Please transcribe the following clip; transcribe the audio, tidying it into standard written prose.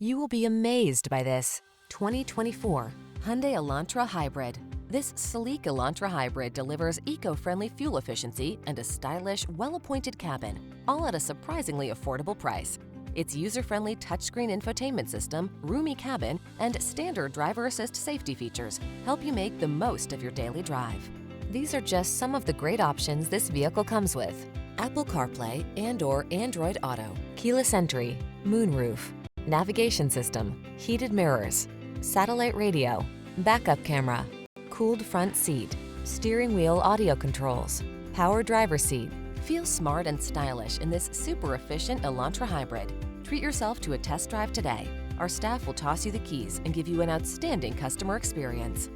You will be amazed by this 2024 Hyundai Elantra Hybrid. This sleek Elantra Hybrid delivers eco-friendly fuel efficiency and a stylish, well-appointed cabin, all at a surprisingly affordable price. Its user-friendly touchscreen infotainment system, roomy cabin, and standard driver assist safety features help you make the most of your daily drive. These are just some of the great options this vehicle comes with: Apple CarPlay and/or Android Auto, keyless entry, moonroof, navigation system, heated mirrors, satellite radio, backup camera, cooled front seat, steering wheel audio controls, power driver's seat. Feel smart and stylish in this super efficient Elantra Hybrid. Treat yourself to a test drive today. Our staff will toss you the keys and give you an outstanding customer experience.